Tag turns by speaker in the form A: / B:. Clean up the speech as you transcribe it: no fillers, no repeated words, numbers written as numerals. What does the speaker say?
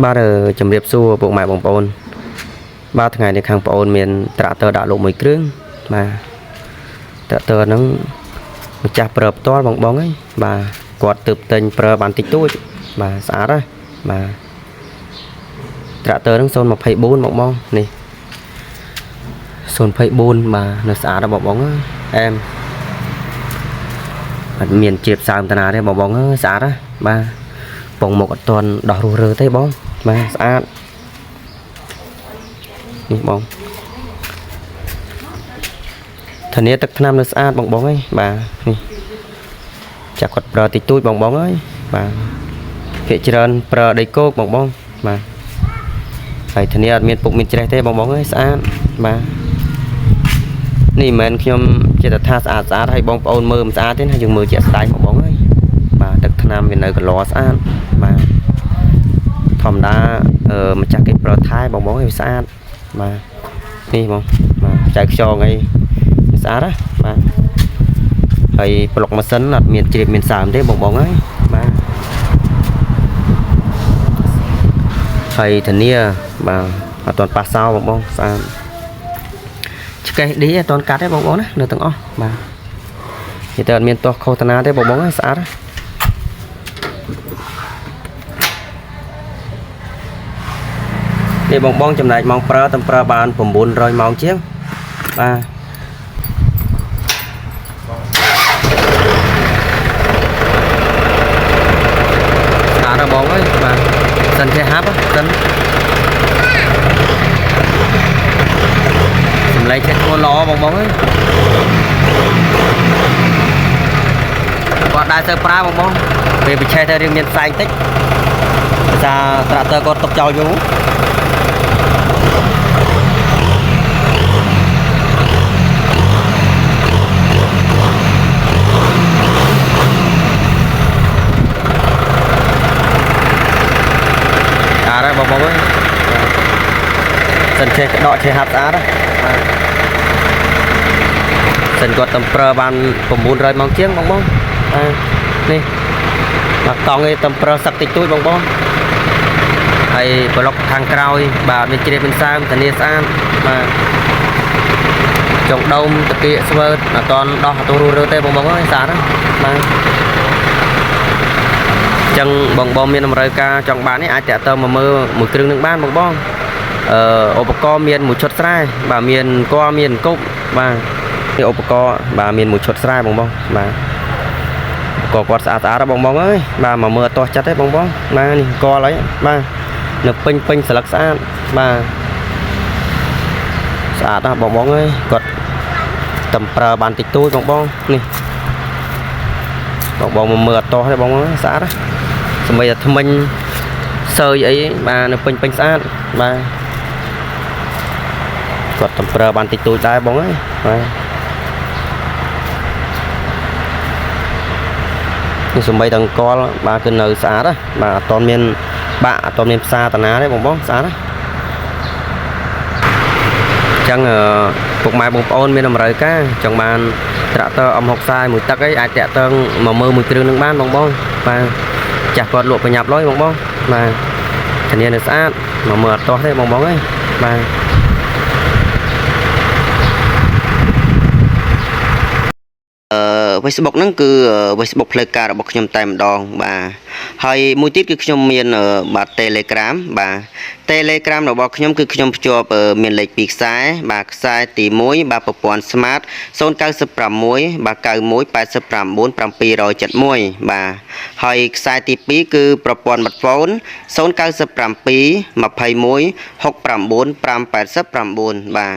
A: បាទជំរាបសួរពុកម៉ែបងប្អូនបាទថ្ងៃនេះខាងបងប្អូនមានត្រាក់ទ័រដាក់លោកមួយគ្រឿងបាទត្រាក់ទ័រហ្នឹងម្ចាស់ប្រើផ្ទាល់បងអើយបាទគាត់ទើបទិញប្រើបានតិចតួចបាទស្អាតហើយបាទត្រាក់ទ័រហ្នឹង024បងនេះ024បាទនៅស្អាតបងអើយអែមអត់មានជាបសើមតាណាទេបងអើយស្អាតហ៎បាទពងមុខអត់ទាន់ដោះរស់រើទេបងបាទស្អាតនេះបងធានាទឹកថ្នាំនៅស្អាតបងអើយបាទនេះចាក់គាត់ប្រើតិចតួចបងអើយបាទភាគច្រើនប្រើដីគោកបងបាទហើយធានាអត់មានពុកមានច្រេះទេបងអើយស្អាតបាទនេះមិនមែនខ្ញុំចិត្តថាស្អាតឲ្យបងប្អូនមើលមិនស្អាតទេណាយើងមើលជាក់ស្ដែងបងអើយបាទទឹកថ្នាំវានៅកន្លស្អាតបាទធម្មតាម្ចាស់គេប្រើថែបងអើយវាស្អាតបាទនេះបងបាទចៅខ្យងអីស្អាតណាបាទហើយប្លុកម៉ាស៊ីនអត់មានជ្រាបមានសើមទេបងអើយបាទហើយធានាបាទអត់ទាន់ប៉ះសោបងស្អាតឆ្កេះឌីអត់ទាន់កាត់ទេបងណានៅទាំងអស់បាទនិយាយទៅអត់មានទាស់ខុសតាណាទេបងស្អាតនេះបងចំណែកម៉ោងប្រើតែប្រើបាន900ម៉ោងជាងបាទស្អាតបងអើយបាទសិនគេហាប់សិនសម្លេងចេះធ្វើល្អបងអើយគាត់ដែរទៅប្រើបងពេលបិឆេះទៅរៀងមានផ្សែងតិចភាសាត្រាក់ទ័រគាត់ຕົកចោលយូរបងអើយសិនចេះដកចេះហាត់ស្អាតសិនគាត់តំប្រើបាន900ម៉ោងជាងបងនេះមកកង់ឯតំប្រើសឹកតិចតួចបងហើយប្លុកខាងក្រោយបាទមានជ្រាបមានសើមធានាស្អាតបាទចុងដុំតាគៀកស្វើតអត់តន់ដោះអត់រស់រើទេបងអើយស្អាតបាទចឹងបងមានតម្រូវការចង់បាននេះអាចតាក់ទងមកមើលមួយគ្រឿងនឹងបានបងឧបករណ៍មានមួយឈុតស្រែបាទមានគាត់មានគប់បាទនេះឧបករណ៍បាទមានមួយឈុតស្រែបងបាទក៏គាត់ស្អាតបងអើយបាទមកមើលអត់ទាស់ចិត្តទេបងបាទនេះកលអីបាទនៅពេញស្លឹកស្អាតបាទស្អាតណាស់បងអើយគាត់តំប្រើបានតិចតួចបងនេះបងមកមើលអត់ទាស់ទេបងស្អាតណាសម្បីតែថ្មិញសើយអីបាទនៅពេញស្អាតបាទគាត់តំប្រើបានតិចតួចដែរបងអើយបាទនេះសម្បីតែអង្គលបាទគឺនៅស្អាតណាបាទអត់ទាន់មានបាក់អត់ទាន់មានផ្សារតាណាទេបងស្អាតណាអញ្ចឹងពុកម៉ែបងប្អូនមានតម្រូវការចង់បានត្រាក់ទ័រ M60 មួយទឹកអីអាចតាក់ទងមកមើលមួយគ្រឿងនឹងបានបងបាទចាស់គាត់លក់ប្រញាប់លុយបងបាទធានានៅស្អាតមកមើលអត់ទាស់ទេបងអើយបាទ Facebook ហ្នឹងគឺ Facebook ផ្លូវការរបស់ខ្ញុំតែម្ដងបាទហើយមួយទៀតគឺខ្ញុំមានបាទ Telegram បាទ Telegram របស់ខ្ញុំគឺខ្ញុំភ្ជាប់មានលេខ2ខ្សែបាទខ្សែទី1បាទប្រព័ន្ធ Smart 096បាទ91 89 771បាទហើយខ្សែទី2គឺប្រព័ន្ធ Smartphone 097 21 69 589បាទ